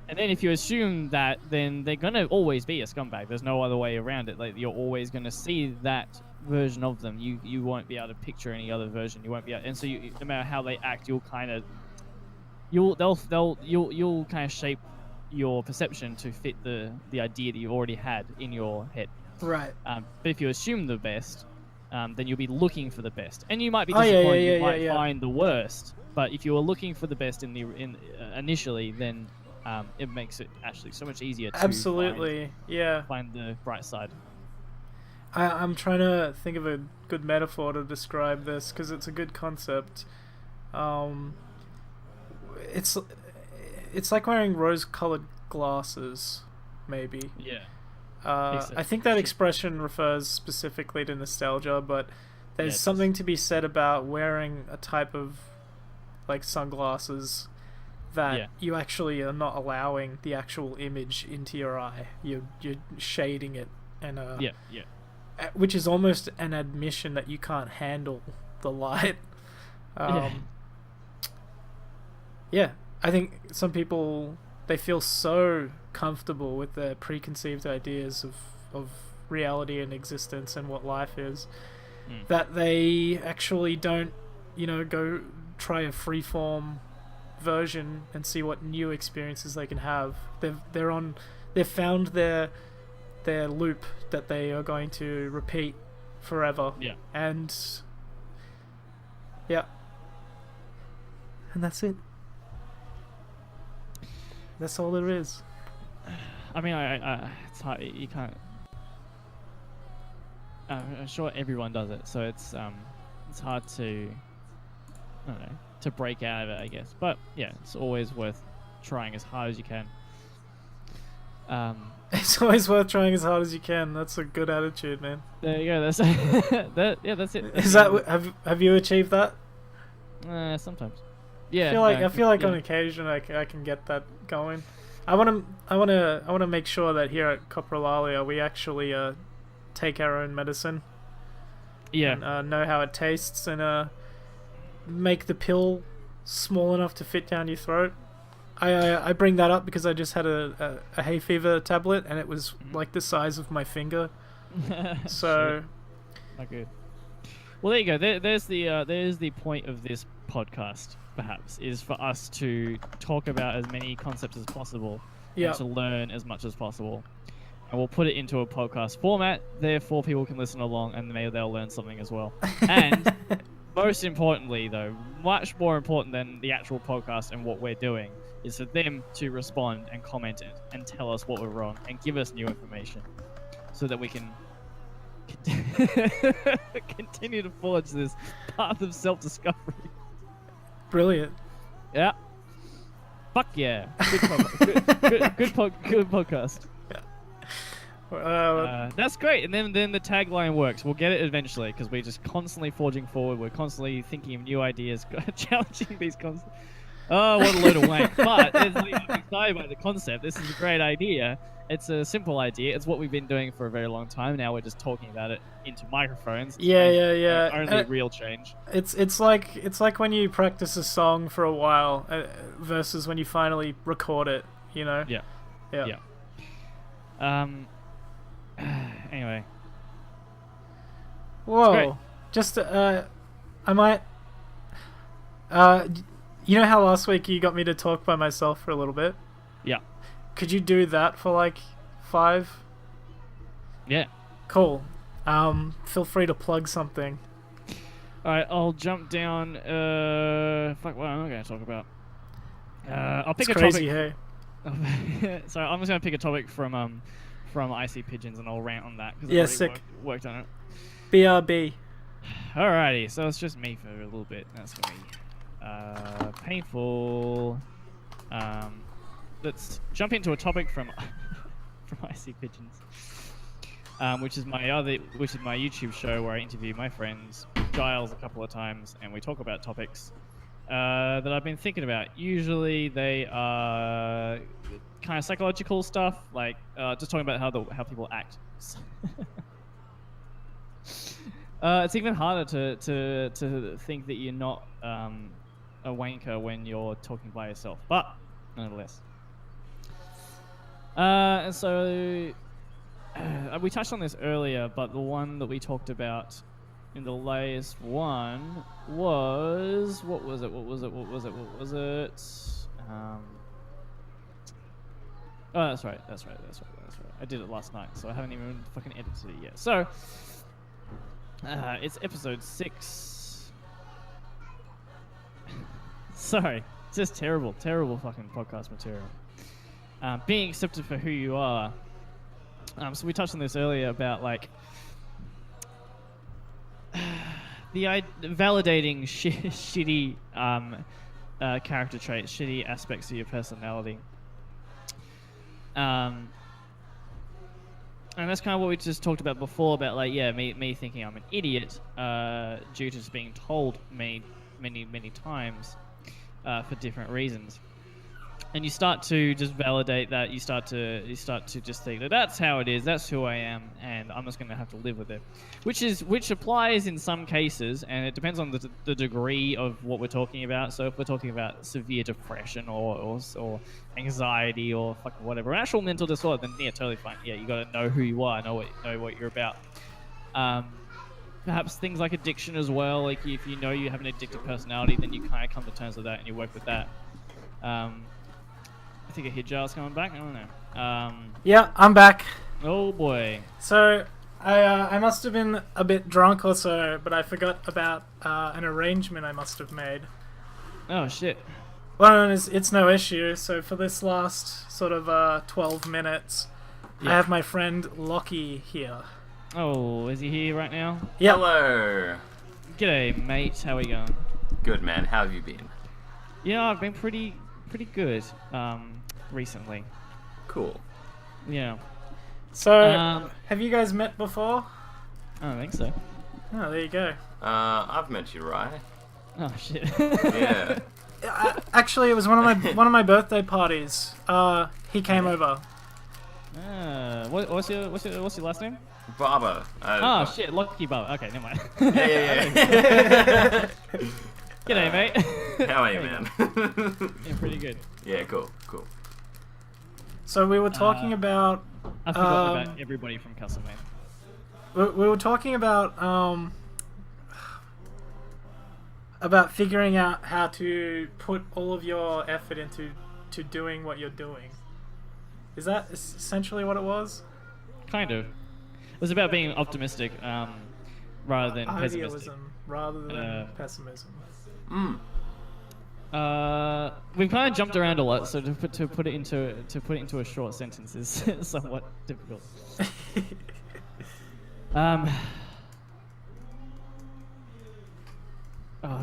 and then if you assume that, then they're gonna always be a scumbag. There's no other way around it. Like, you're always gonna see that version of them. You won't be able to picture any other version. You won't be able, and so no matter how they act, you'll kind of you'll kind of shape your perception to fit the idea that you already had in your head. Right. But if you assume the best, then you'll be looking for the best, and you might be disappointed. You might find the worst. But if you are looking for the best initially, then it makes it actually so much easier to find the bright side. I'm trying to think of a good metaphor to describe this because it's a good concept. It's like wearing rose-colored glasses, maybe. Yeah. I think that expression refers specifically to nostalgia, but there's something to be said about wearing a type of like sunglasses that you actually are not allowing the actual image into your eye. You're shading it, and which is almost an admission that you can't handle the light. Yeah, I think some people, they feel so comfortable with their preconceived ideas of reality and existence and what life is that they actually don't, go try a freeform version and see what new experiences they can have. They've found their loop that they are going to repeat forever. Yeah. And that's it. That's all there is. I mean, it's hard. You can't. I'm sure everyone does it, so it's hard to, I don't know, to break out of it, I guess. But yeah, it's always worth trying as hard as you can. It's always worth trying as hard as you can. That's a good attitude, man. There you go. That's that's it. Is that have you achieved that? Sometimes. Yeah. I feel like on occasion I can get that going. I want to make sure that here at Coprolalia we actually take our own medicine. Yeah. And know how it tastes and make the pill small enough to fit down your throat. I bring that up because I just had a hay fever tablet and it was like the size of my finger. So not good. Well, there you go. There's the point of this podcast, perhaps, is for us to talk about as many concepts as possible and to learn as much as possible. And we'll put it into a podcast format, therefore people can listen along and maybe they'll learn something as well. And most importantly, though, much more important than the actual podcast and what we're doing, is for them to respond and comment it and tell us what we're wrong and give us new information so that we can continue to forge this path of self-discovery. Brilliant. Yeah. Fuck yeah. Good podcast. That's great. And then the tagline works. We'll get it eventually because we're just constantly forging forward. We're constantly thinking of new ideas, challenging these concepts. Oh, what a load of wank. But I'm excited by the concept. This is a great idea. It's a simple idea. It's what we've been doing for a very long time. Now we're just talking about it into microphones. Yeah, And yeah. Only real change. It's like when you practice a song for a while versus when you finally record it. You know. Yeah. Anyway. Whoa. Just I might. You know how last week you got me to talk by myself for a little bit? Yeah. Could you do that for like 5? Yeah. Cool. Feel free to plug something. Alright, I'll jump down. Fuck, what am I going to talk about? I'll pick a crazy, topic. Hey. So I'm just going to pick a topic from Icy Pigeons and I'll rant on that. Yeah, sick. Worked on it. BRB. Alrighty, so it's just me for a little bit. That's going to be painful. Let's jump into a topic from Icy Pigeons, which is my YouTube show where I interview my friends Giles a couple of times and we talk about topics that I've been thinking about. Usually they are kind of psychological stuff, like just talking about how people act. It's even harder to think that you're not a wanker when you're talking by yourself, but nonetheless. And so we touched on this earlier, but the one that we talked about in the latest one was what was it? Oh, that's right. I did it last night, so I haven't even fucking edited it yet. So it's episode 6. Sorry, it's just terrible fucking podcast material. Being accepted for who you are. So we touched on this earlier about like validating shitty character traits, shitty aspects of your personality. And that's kind of what we just talked about before, about like, yeah, me thinking I'm an idiot due to just being told many times for different reasons. And you start to just validate that. You start to just think that that's how it is. That's who I am, and I'm just going to have to live with it. Which applies in some cases, and it depends on the degree of what we're talking about. So if we're talking about severe depression or anxiety or fucking whatever, an actual mental disorder, then yeah, totally fine. Yeah, you got to know who you are, know what you're about. Perhaps things like addiction as well. Like if you know you have an addictive personality, then you kind of come to terms with that and you work with that. I think I hear Giles coming back. I don't know. Yeah, I'm back. Oh boy. So I must have been a bit drunk or so, but I forgot about an arrangement I must have made. Oh shit. Well, it's no issue. So for this last sort of 12 minutes, I have my friend Lockie here. Oh, is he here right now? Yeah. Hello. G'day, mate. How are we going? Good, man. How have you been? Yeah, I've been pretty good recently. Cool. Yeah. So, have you guys met before? I don't think so. Oh, there you go. I've met you, right? Oh shit. Yeah. Actually, it was one of my birthday parties. He came over. What's your last name? Barber. Oh shit, Lucky Barber. Okay, never mind. Yeah. G'day, mate. How are you, man? Yeah, pretty good. Yeah, cool. So we were talking about. I forgot about everybody from Castlemaine. We were talking about figuring out how to put all of your effort into doing what you're doing. Is that essentially what it was? Kind of. It was about being optimistic rather than pessimistic. Idealism rather than pessimism. We've kind of jumped around a lot, so to put it into a short sentence is somewhat difficult.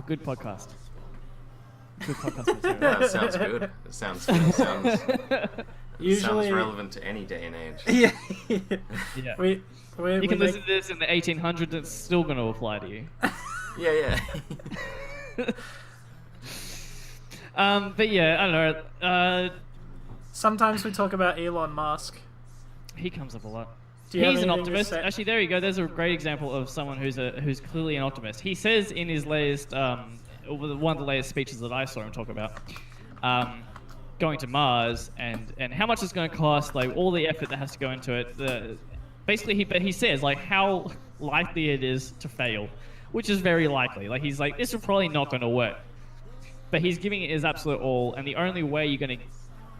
Good podcast. Good podcast material. Yeah, that sounds good. It sounds relevant to any day and age. Yeah. You can listen to this in the 1800s, it's still going to apply to you. Yeah. But yeah, I don't know. Sometimes we talk about Elon Musk. He comes up a lot. Do you have He's an anything to optimist. say? Actually, there you go. There's a great example of someone who's clearly an optimist. He says in his latest, one of the latest speeches that I saw him talk about, going to Mars and how much it's going to cost, like all the effort that has to go into it. Basically, he says like how likely it is to fail, which is very likely. Like he's like, this is probably not going to work, but he's giving it his absolute all, and the only way you're going to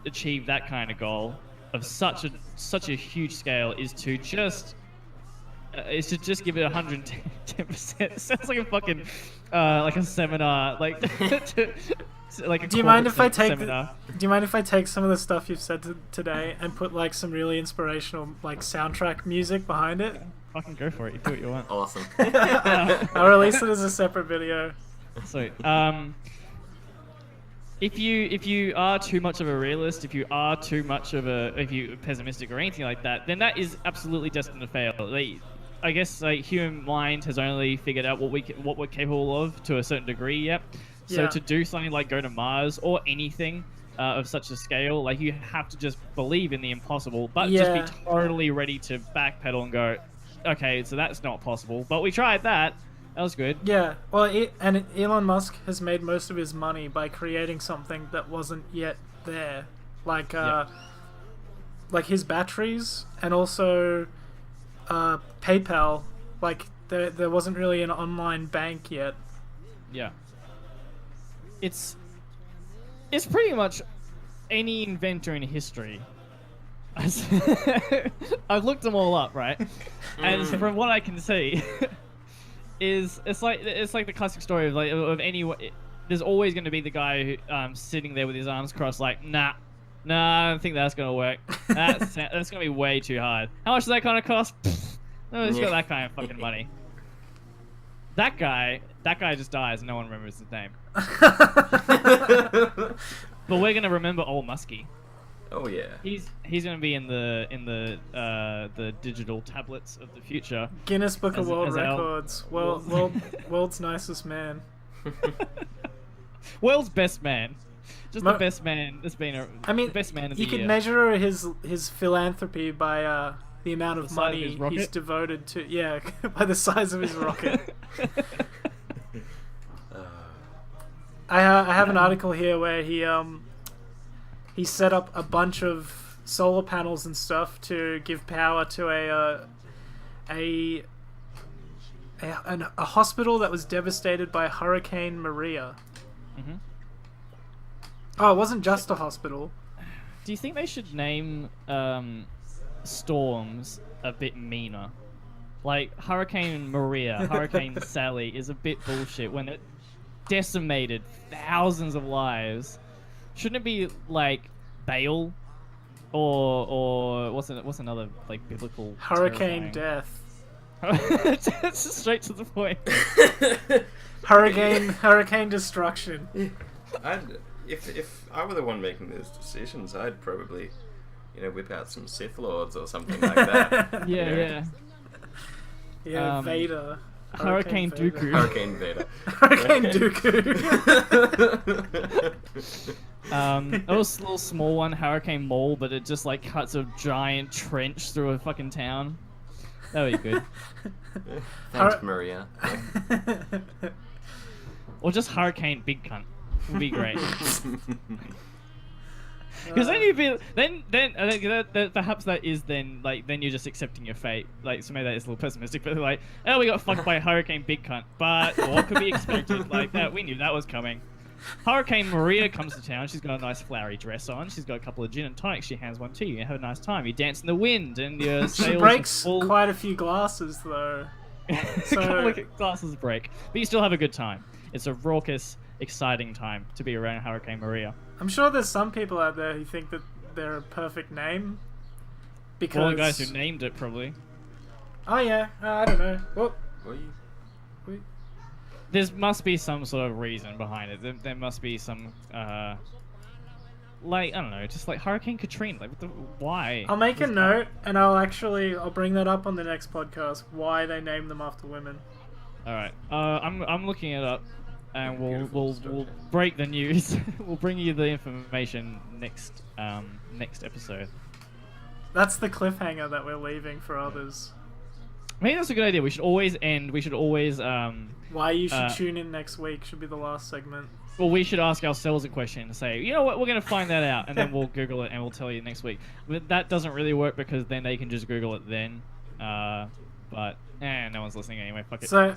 achieve that kind of goal of such a huge scale is to just give it 110%. Sounds like a fucking like a seminar, like like a Do you mind if I take seminar. Do you mind if I take some of the stuff you've said today and put like some really inspirational like soundtrack music behind it? Fucking go for it. You do what you want. Awesome. I'll release it as a separate video. Sweet. If you are too much of a realist, if you are pessimistic or anything like that, then that is absolutely destined to fail. I guess like human mind has only figured out what we're capable of to a certain degree yet. So Yeah. to do something like go to Mars or anything of such a scale, like you have to just believe in the impossible, but just be totally ready to backpedal and go, okay, so that's not possible, but we tried that. That was good. Yeah, well, and Elon Musk has made most of his money by creating something that wasn't yet there, like like his batteries and also PayPal. Like there wasn't really an online bank yet. Yeah. It's pretty much any inventor in history. I've looked them all up, right? And from what I can see, it's like the classic story of there's always going to be the guy who sitting there with his arms crossed, like nah, I don't think that's going to work. That's going to be way too hard. How much does that kind of cost? No, it's got that kind of fucking money. That guy just dies and no one remembers his name. But we're gonna remember old Muskie. Oh yeah. He's gonna be in the digital tablets of the future. Guinness Book of World as Records. World's nicest man. World's best man. Just the best man that's been the best man of the you could year. measure his philanthropy by the amount of The size of money his rocket? he's devoted to by the size of his rocket. I have an article here where he set up a bunch of solar panels and stuff to give power to a hospital that was devastated by Hurricane Maria. Mhm. Oh, it wasn't just a hospital. Do you think they should name storms a bit meaner? Like Hurricane Maria, Hurricane Sally is a bit bullshit when it decimated thousands of lives. Shouldn't it be like Bale or what's another like biblical Hurricane terrifying- death. It's straight to the point. Hurricane destruction. If I were the one making those decisions, I'd probably, whip out some Sith Lords or something like that. Yeah. Vader. Hurricane Vader. Dooku. Hurricane Vader. Hurricane Dooku. That was a little small one, Hurricane Mole, but it just like cuts a giant trench through a fucking town. That would be good. Thanks, Maria. Or just Hurricane Big Cunt would be great. Because then you'd be then I think that perhaps that is then you're just accepting your fate. Like, so maybe that is a little pessimistic, but like, oh, we got fucked by a Hurricane Big Cunt, but what could be expected? Like that, we knew that was coming. Hurricane Maria comes to town. She's got a nice flowery dress on. She's got a couple of gin and tonics. She hands one to you. You have a nice time. You dance in the wind, and your She sails breaks are full. quite a few glasses though. A couple of glasses break, but you still have a good time. It's a raucous, exciting time to be around Hurricane Maria. I'm sure there's some people out there who think that they're a perfect name. Because All the guys who named it, probably. Oh yeah, I don't know. Well, There must be some sort of reason behind it. There must be some, like, I don't know, just like Hurricane Katrina. Like, why? I'll make a note and I'll bring that up on the next podcast. Why they name them after women. All right. I'm looking it up. and Beautiful we'll structure. break the news. We'll bring you the information next episode. That's the cliffhanger that we're leaving for others. Maybe that's a good idea. We should always Why you should tune in next week should be the last segment. Well, we should ask ourselves a question and say, you know what, we're going to find that out, and then we'll Google it and we'll tell you next week. But that doesn't really work because then they can just Google it then. But no one's listening anyway. Fuck it. So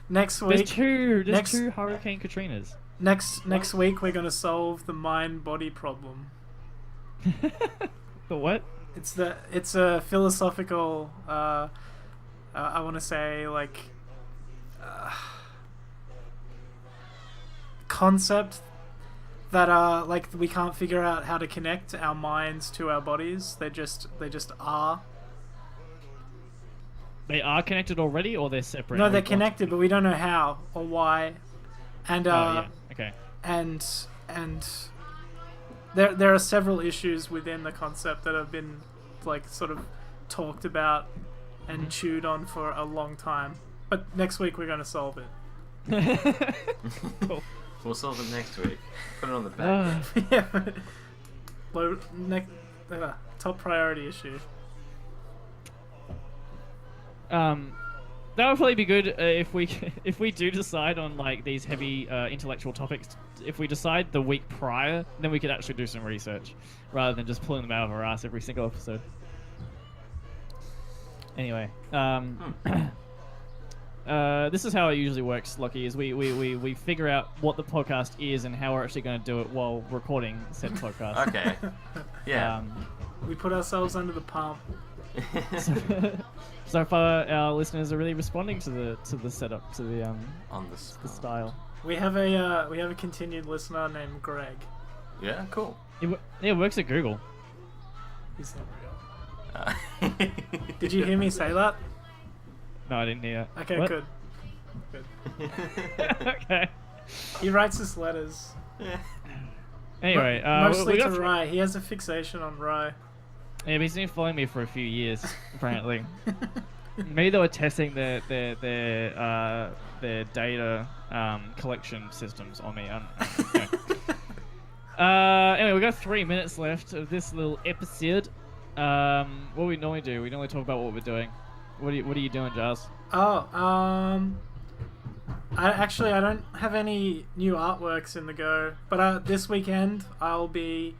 next week, there's two Hurricane Katrinas. Next week we're gonna solve the mind-body problem. The what? It's a philosophical. I want to say like. Concept that like we can't figure out how to connect our minds to our bodies. They just are. They are connected already, or they're separate? No, they're connected, but we don't know how or why. And yeah. Okay. And there are several issues within the concept that have been like sort of talked about and chewed on for a long time. But next week we're going to solve it. Cool. We'll solve it next week. Put it on the back. Yeah. Top priority issue. That would probably be good if we do decide on like these heavy intellectual topics. If we decide the week prior, then we could actually do some research rather than just pulling them out of our ass every single episode. Anyway, this is how it usually works, Lucky, is we figure out what the podcast is and how we're actually going to do it while recording said podcast. Okay. Yeah. We put ourselves under the pump. So far, our listeners are really responding to the setup, to the on the style. We have a continued listener named Greg. Yeah, cool. It works at Google. He's not real. Did you hear me say that? No, I didn't hear. Okay, What? good. Okay. He writes us letters. Anyway, mostly we to got Rye. He has a fixation on Rye. Yeah, but he's been following me for a few years, apparently. Maybe they were testing their data collection systems on me. Anyway, we got 3 minutes left of this little episode. What do we normally do? We normally talk about what we're doing. What are you doing, Giles? I don't have any new artworks in the go, but this weekend I'll be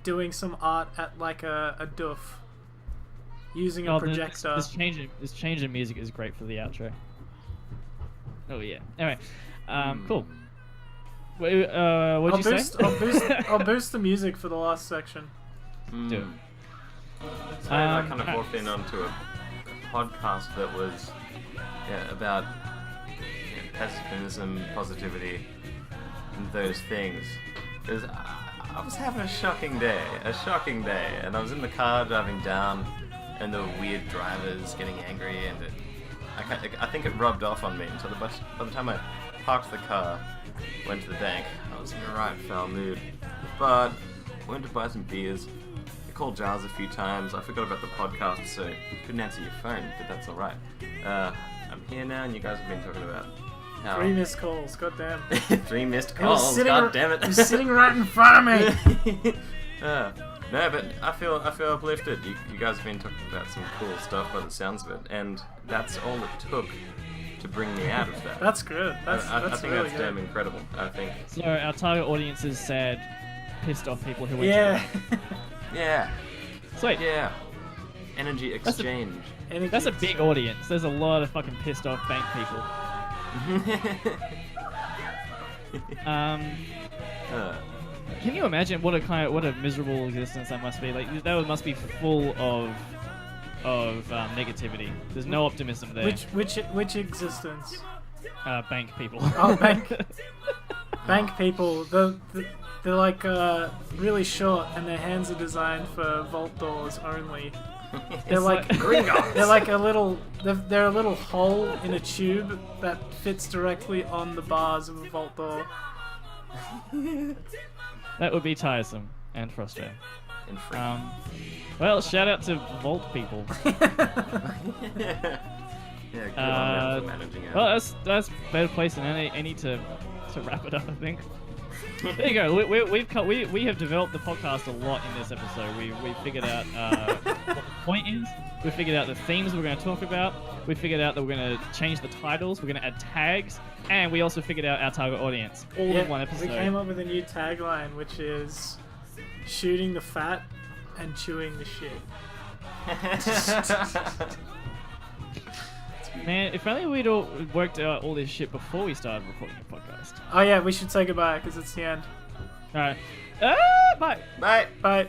doing some art at like a doof using a projector. This change in music is great for the outro. Oh yeah. Anyway, cool. What'd you say? I'll boost the music for the last section. Do it. So I kind of walked in onto a podcast that was about pessimism, positivity, and those things. Because I was having a shocking day, and I was in the car driving down, and there were weird drivers getting angry, and I think it rubbed off on me until by the time I parked the car, went to the bank, I was in a right foul mood. But went to buy some beers. I called Giles a few times. I forgot about the podcast, so couldn't answer your phone, but that's all right. I'm here now, and you guys have been talking about how 3 missed calls. Goddamn. 3 missed calls. God damn it! You're sitting right in front of me. No, but I feel uplifted. You guys have been talking about some cool stuff by the sounds of it, and that's all it took to bring me out of that. That's good. I think really that's good. damn incredible. I think. So our target audience is sad, pissed off people who went Yeah. Yeah. Sweet. Yeah. Energy exchange. That's a big audience. There's a lot of fucking pissed off bank people. Can you imagine what a miserable existence that must be? Like that must be full of negativity. There's no optimism there. Which existence? Bank people. Oh, bank people. They're like really short, and their hands are designed for vault doors only. They're like they're like a little they're a little hole in a tube that fits directly on the bars of a vault door. That would be tiresome and frustrating. And free. Well, shout out to vault people. Yeah, good on them for managing it. Well, that's better place than any to wrap it up, I think. There you go. We have developed the podcast a lot in this episode. We figured out what the point is. We figured out the themes we're going to talk about. We figured out that we're going to change the titles. We're going to add tags, and we also figured out our target audience all in one episode. We came up with a new tagline, which is shooting the fat and chewing the shit. Man, if only we'd all worked out all this shit before we started recording the podcast. Oh yeah, we should say goodbye because it's the end. All right. Bye. Bye. Bye.